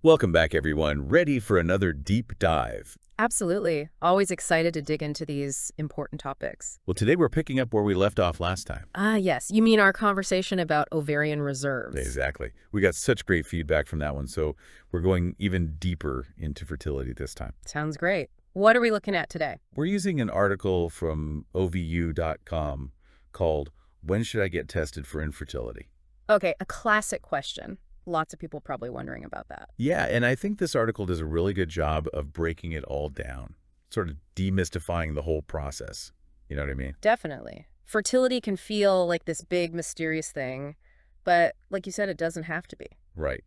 Welcome back, everyone. Ready for another deep dive? Absolutely. Always excited to dig into these important topics. Well, today we're picking up where we left off last time. Ah, yes. You mean our conversation about ovarian reserves? Exactly. We got such great feedback from that one, so we're going even deeper into fertility this time. Sounds great. What are we looking at today? We're using an article from ovu.com called When Should I Get Tested for Infertility? Okay, a classic question. Lots of people probably wondering about that. Yeah, and I think this article does a really good job of breaking it all down, sort of demystifying the whole process. You know what I mean? Definitely. Fertility can feel like this big, mysterious thing, but like you said, it doesn't have to be. Right.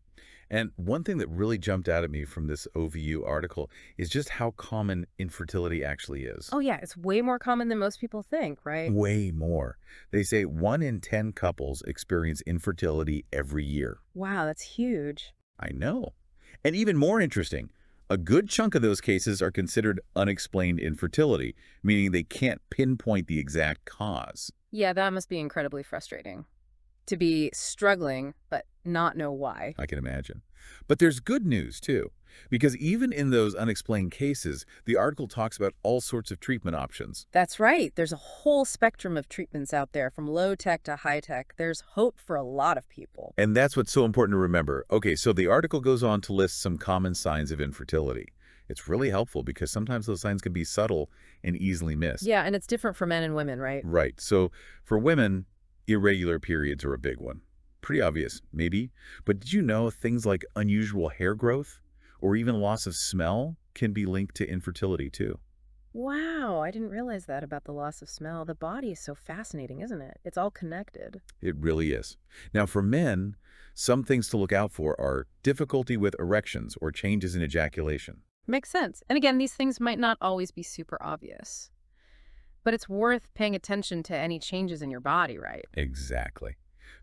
And one thing that really jumped out at me from this OVU article is just how common infertility actually is. Oh, yeah, it's way more common than most people think, right? Way more. They say 1 in 10 couples experience infertility every year. Wow, that's huge. I know. And even more interesting, a good chunk of those cases are considered unexplained infertility, meaning they can't pinpoint the exact cause. Yeah, that must be incredibly frustrating. To be struggling, but not know why. I can imagine. But there's good news, too, because even in those unexplained cases, the article talks about all sorts of treatment options. That's right. There's a whole spectrum of treatments out there, from low tech to high tech. There's hope for a lot of people. And that's what's so important to remember. Okay, so the article goes on to list some common signs of infertility. It's really helpful because sometimes those signs can be subtle and easily missed. Yeah, and it's different for men and women, right? Right. So for women, irregular periods are a big one. Pretty obvious, maybe. But did you know things like unusual hair growth or even loss of smell can be linked to infertility too? Wow, I didn't realize that about the loss of smell. The body is so fascinating, isn't it? It's all connected. It really is. Now, for men, some things to look out for are difficulty with erections or changes in ejaculation. Makes sense. And again, these things might not always be super obvious, but it's worth paying attention to any changes in your body, right? Exactly.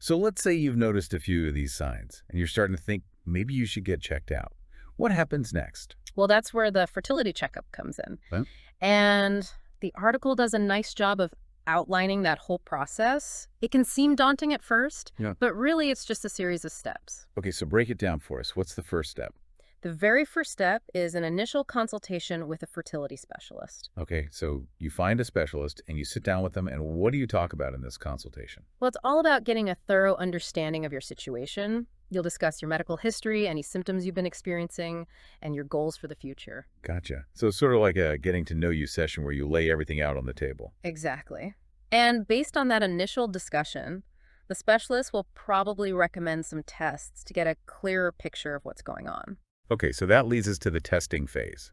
So let's say you've noticed a few of these signs and you're starting to think maybe you should get checked out. What happens next? Well, that's where the fertility checkup comes in. Well, And the article does a nice job of outlining that whole process. It can seem daunting at first, yeah. but really it's just a series of steps. Okay, so break it down for us. What's the first step? The very first step is an initial consultation with a fertility specialist. Okay, so you find a specialist and you sit down with them, and what do you talk about in this consultation? Well, it's all about getting a thorough understanding of your situation. You'll discuss your medical history, any symptoms you've been experiencing, and your goals for the future. Gotcha. So it's sort of like a getting to know you session where you lay everything out on the table. Exactly. And based on that initial discussion, the specialist will probably recommend some tests to get a clearer picture of what's going on. Okay, so that leads us to the testing phase.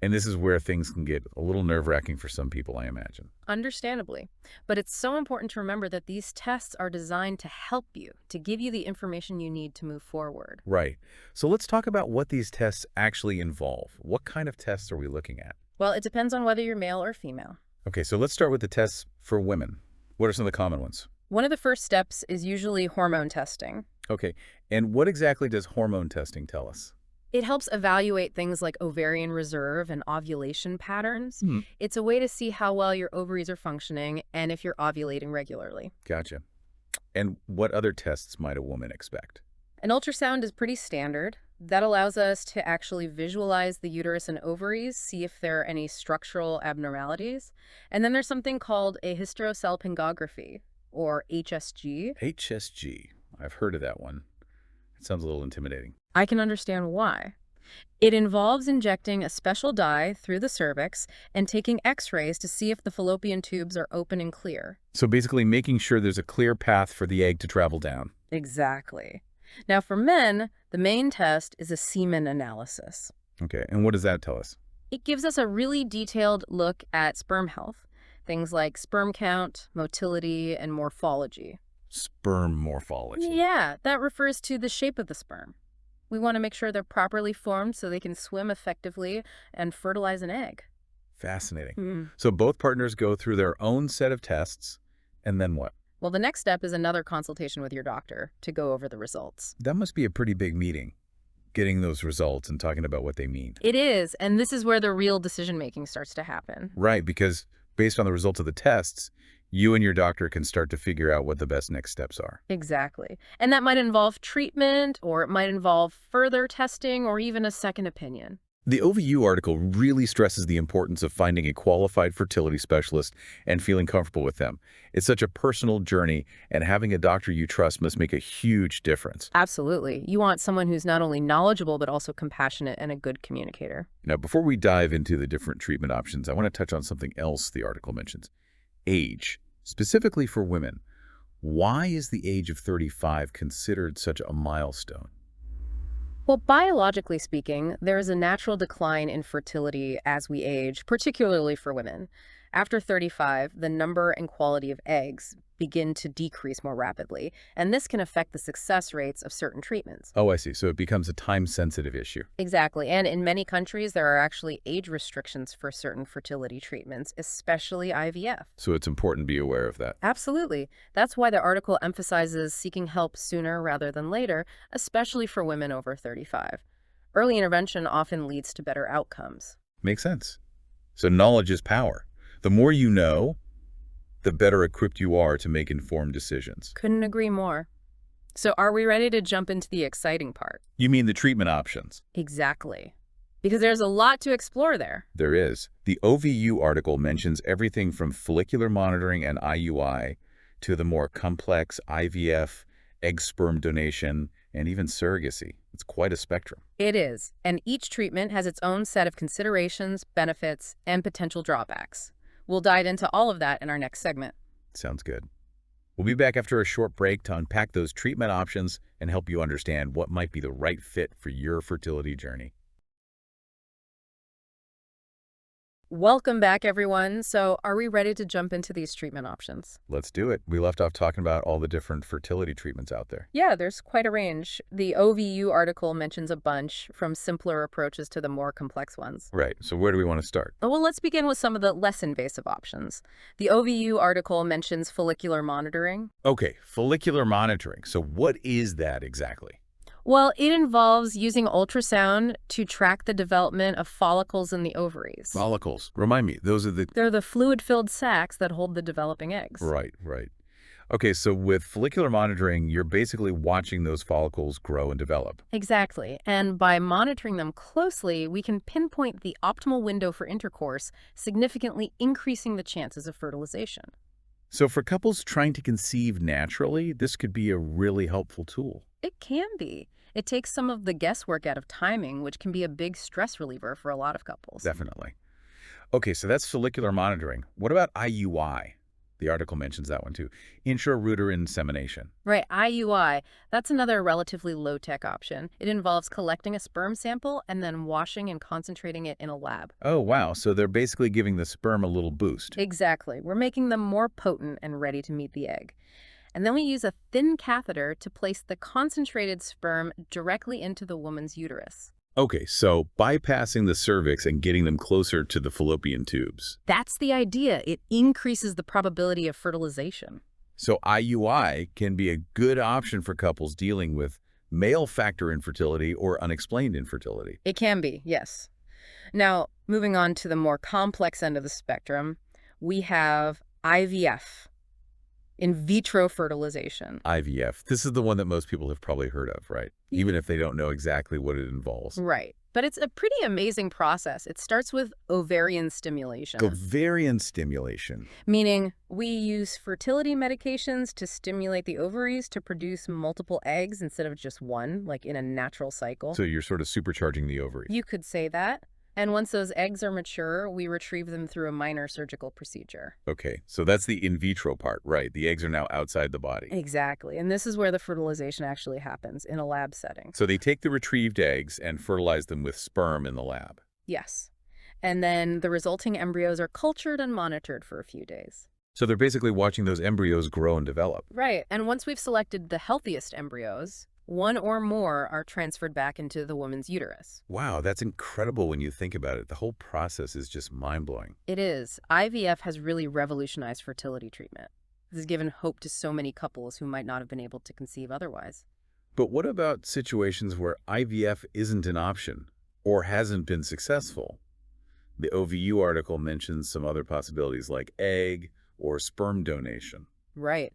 And this is where things can get a little nerve-wracking for some people, I imagine. Understandably. But it's so important to remember that these tests are designed to help you, to give you the information you need to move forward. Right. So let's talk about what these tests actually involve. What kind of tests are we looking at? Well, it depends on whether you're male or female. Okay, so let's start with the tests for women. What are some of the common ones? One of the first steps is usually hormone testing. Okay, and what exactly does hormone testing tell us? It helps evaluate things like ovarian reserve and ovulation patterns. It's a way to see how well your ovaries are functioning and if you're ovulating regularly. Gotcha. And what other tests might a woman expect? An ultrasound is pretty standard. That allows us to actually visualize the uterus and ovaries, see if there are any structural abnormalities. And then there's something called a hysterosalpingography, or HSG. HSG. I've heard of that one. It sounds a little intimidating. I can understand why. It involves injecting a special dye through the cervix and taking x-rays to see if the fallopian tubes are open and clear. So basically making sure there's a clear path for the egg to travel down. Exactly. Now for men, the main test is a semen analysis. Okay, and what does that tell us? It gives us a really detailed look at sperm health, things like sperm count, motility, and morphology. Sperm morphology. Yeah, that refers to the shape of the sperm. We want to make sure they're properly formed so they can swim effectively and fertilize an egg. Fascinating. So both partners go through their own set of tests, and then what? Well, the next step is another consultation with your doctor to go over the results. That must be a pretty big meeting, getting those results and talking about what they mean. It is, and this is where the real decision-making starts to happen. Right, because based on the results of the tests, You and your doctor can start to figure out what the best next steps are. Exactly. And that might involve treatment, or it might involve further testing, or even a second opinion. The OVU article really stresses the importance of finding a qualified fertility specialist and feeling comfortable with them. It's such a personal journey, and having a doctor you trust must make a huge difference. Absolutely. You want someone who's not only knowledgeable, but also compassionate and a good communicator. Now, before we dive into the different treatment options, I want to touch on something else the article mentions. Age, specifically for women. Why is the age of 35 considered such a milestone? Well, biologically speaking, there is a natural decline in fertility as we age, particularly for women. After 35, the number and quality of eggs begin to decrease more rapidly, and this can affect the success rates of certain treatments. Oh, I see. So it becomes a time-sensitive issue. Exactly, and in many countries, there are actually age restrictions for certain fertility treatments, especially IVF. So it's important to be aware of that. Absolutely. That's why the article emphasizes seeking help sooner rather than later, especially for women over 35. Early intervention often leads to better outcomes. Makes sense. So knowledge is power. The more you know, the better equipped you are to make informed decisions. Couldn't agree more. So are we ready to jump into the exciting part? You mean the treatment options? Exactly. Because there's a lot to explore there. There is. The OVU article mentions everything from follicular monitoring and IUI to the more complex IVF, egg sperm donation, and even surrogacy. It's quite a spectrum. It is. And each treatment has its own set of considerations, benefits, and potential drawbacks. We'll dive into all of that in our next segment. Sounds good. We'll be back after a short break to unpack those treatment options and help you understand what might be the right fit for your fertility journey. Welcome back, everyone. So are we ready to jump into these treatment options? Let's do it. We left off talking about all the different fertility treatments out there. Yeah, there's quite a range. The OVU article mentions a bunch, from simpler approaches to the more complex ones. Right. So where do we want to start? Well, let's begin with some of the less invasive options. The OVU article mentions follicular monitoring. Okay, follicular monitoring. So what is that exactly? Well, it involves using ultrasound to track the development of follicles in the ovaries. Follicles. Remind me, those are the... They're the fluid-filled sacs that hold the developing eggs. Right, right. Okay, so with follicular monitoring, you're basically watching those follicles grow and develop. Exactly. And by monitoring them closely, we can pinpoint the optimal window for intercourse, significantly increasing the chances of fertilization. So for couples trying to conceive naturally, this could be a really helpful tool. It can be. It takes some of the guesswork out of timing, which can be a big stress reliever for a lot of couples. Definitely. Okay, so that's follicular monitoring. What about IUI? The article mentions that one too. Intrauterine insemination. Right, IUI. That's another relatively low-tech option. It involves collecting a sperm sample and then washing and concentrating it in a lab. Oh, wow. So they're basically giving the sperm a little boost. Exactly. We're making them more potent and ready to meet the egg. And then we use a thin catheter to place the concentrated sperm directly into the woman's uterus. Okay, so bypassing the cervix and getting them closer to the fallopian tubes. That's the idea. It increases the probability of fertilization. So IUI can be a good option for couples dealing with male factor infertility or unexplained infertility. It can be, yes. Now, moving on to the more complex end of the spectrum, we have IVF. In vitro fertilization. IVF. This is the one that most people have probably heard of, right? Even if they don't know exactly what it involves. Right. But it's a pretty amazing process. It starts with ovarian stimulation. Ovarian stimulation. Meaning we use fertility medications to stimulate the ovaries to produce multiple eggs instead of just one, like in a natural cycle. So you're sort of supercharging the ovaries. You could say that. And once those eggs are mature, we retrieve them through a minor surgical procedure. Okay, so that's the in vitro part, right? The eggs are now outside the body. Exactly. And this is where the fertilization actually happens, in a lab setting. So they take the retrieved eggs and fertilize them with sperm in the lab. Yes. And then the resulting embryos are cultured and monitored for a few days. So they're basically watching those embryos grow and develop. Right. And once we've selected the healthiest embryos, one or more are transferred back into the woman's uterus. Wow, that's incredible when you think about it. The whole process is just mind-blowing. It is. IVF has really revolutionized fertility treatment. This has given hope to so many couples who might not have been able to conceive otherwise. But what about situations where IVF isn't an option or hasn't been successful? The OVU article mentions some other possibilities like egg or sperm donation. Right.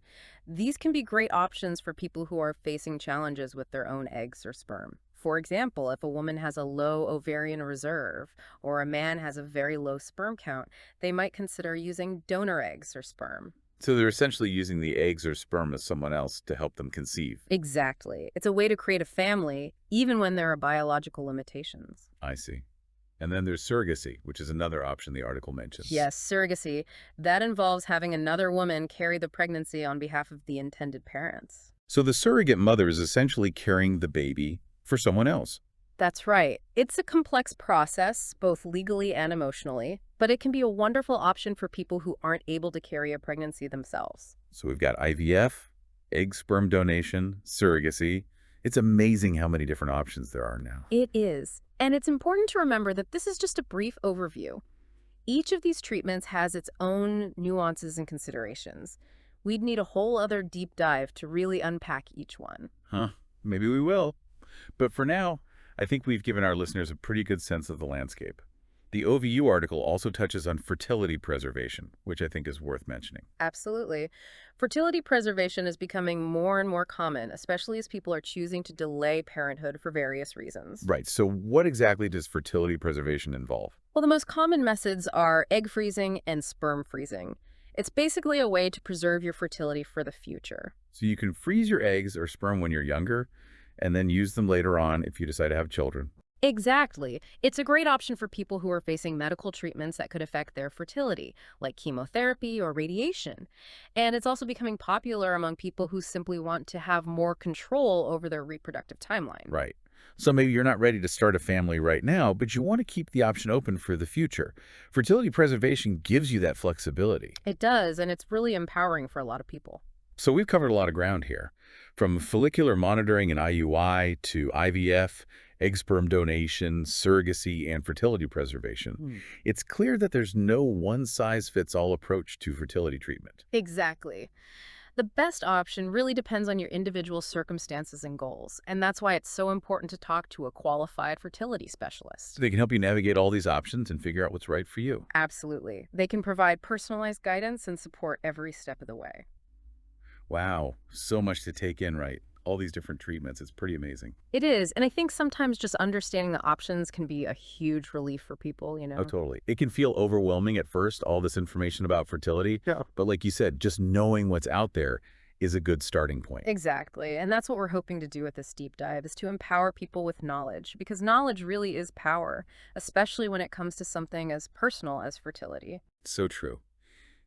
These can be great options for people who are facing challenges with their own eggs or sperm. For example, if a woman has a low ovarian reserve or a man has a very low sperm count, they might consider using donor eggs or sperm. So they're essentially using the eggs or sperm of someone else to help them conceive. Exactly. It's a way to create a family, even when there are biological limitations. I see. And then there's surrogacy, which is another option the article mentions. Yes, surrogacy. That involves having another woman carry the pregnancy on behalf of the intended parents. So the surrogate mother is essentially carrying the baby for someone else. That's right. It's a complex process, both legally and emotionally, but it can be a wonderful option for people who aren't able to carry a pregnancy themselves. So we've got IVF, egg sperm donation, surrogacy. It's amazing how many different options there are now. It is. And it's important to remember that this is just a brief overview. Each of these treatments has its own nuances and considerations. We'd need a whole other deep dive to really unpack each one. Huh, maybe we will. But for now, I think we've given our listeners a pretty good sense of the landscape. The OVU article also touches on fertility preservation, which I think is worth mentioning. Absolutely. Fertility preservation is becoming more and more common, especially as people are choosing to delay parenthood for various reasons. Right, so what exactly does fertility preservation involve? Well, the most common methods are egg freezing and sperm freezing. It's basically a way to preserve your fertility for the future. So you can freeze your eggs or sperm when you're younger, and then use them later on if you decide to have children. Exactly. It's a great option for people who are facing medical treatments that could affect their fertility, like chemotherapy or radiation. And it's also becoming popular among people who simply want to have more control over their reproductive timeline. Right. So maybe you're not ready to start a family right now, but you want to keep the option open for the future. Fertility preservation gives you that flexibility. It does, and it's really empowering for a lot of people. So we've covered a lot of ground here, from follicular monitoring and IUI to IVF, egg sperm donation, surrogacy, and fertility preservation. It's clear that there's no one-size-fits-all approach to fertility treatment. Exactly. The best option really depends on your individual circumstances and goals, and that's why it's so important to talk to a qualified fertility specialist. So they can help you navigate all these options and figure out what's right for you. Absolutely. They can provide personalized guidance and support every step of the way. Wow, so much to take in, right? All these different treatments. It's pretty amazing. It is, and I think sometimes just understanding the options can be a huge relief for people, Oh, totally. It can feel overwhelming at first, all this information about fertility. Yeah. But like you said, just knowing what's out there is a good starting point. Exactly, and that's what we're hoping to do with this deep dive, is to empower people with knowledge, because knowledge really is power, especially when it comes to something as personal as fertility. So true.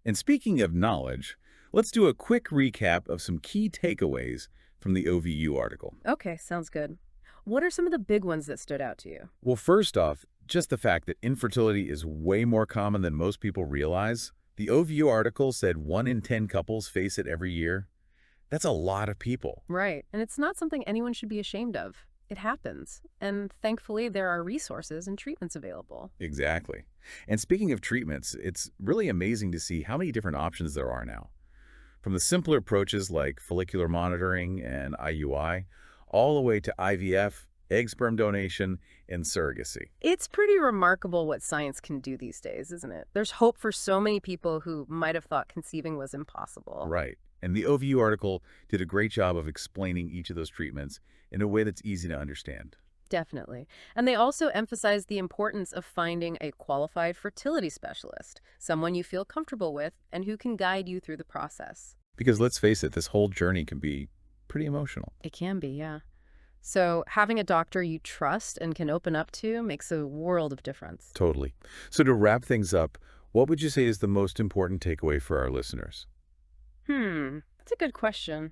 And speaking of knowledge, let's do a quick recap of some key takeaways from the OVU article. Okay, sounds good. What are some of the big ones that stood out to you? Well, first off, just the fact that infertility is way more common than most people realize. The OVU article said 1 in 10 couples face it every year. That's a lot of people. Right, and it's not something anyone should be ashamed of. It happens, and thankfully there are resources and treatments available. Exactly. And speaking of treatments, it's really amazing to see how many different options there are now. From the simpler approaches like follicular monitoring and IUI, all the way to IVF, egg sperm donation, and surrogacy. It's pretty remarkable what science can do these days, isn't it? There's hope for so many people who might have thought conceiving was impossible. Right. And the OVU article did a great job of explaining each of those treatments in a way that's easy to understand. Definitely. And they also emphasize the importance of finding a qualified fertility specialist, someone you feel comfortable with and who can guide you through the process. Because let's face it, this whole journey can be pretty emotional. It can be, yeah. So having a doctor you trust and can open up to makes a world of difference. Totally. So to wrap things up, what would you say is the most important takeaway for our listeners? That's a good question.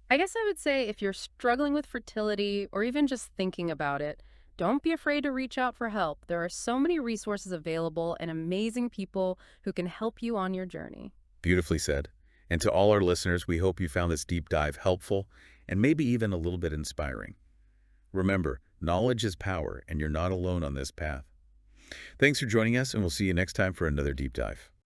I guess I would say if you're struggling with fertility or even just thinking about it, don't be afraid to reach out for help. There are so many resources available and amazing people who can help you on your journey. Beautifully said. And to all our listeners, we hope you found this deep dive helpful and maybe even a little bit inspiring. Remember, knowledge is power, and you're not alone on this path. Thanks for joining us, and we'll see you next time for another deep dive.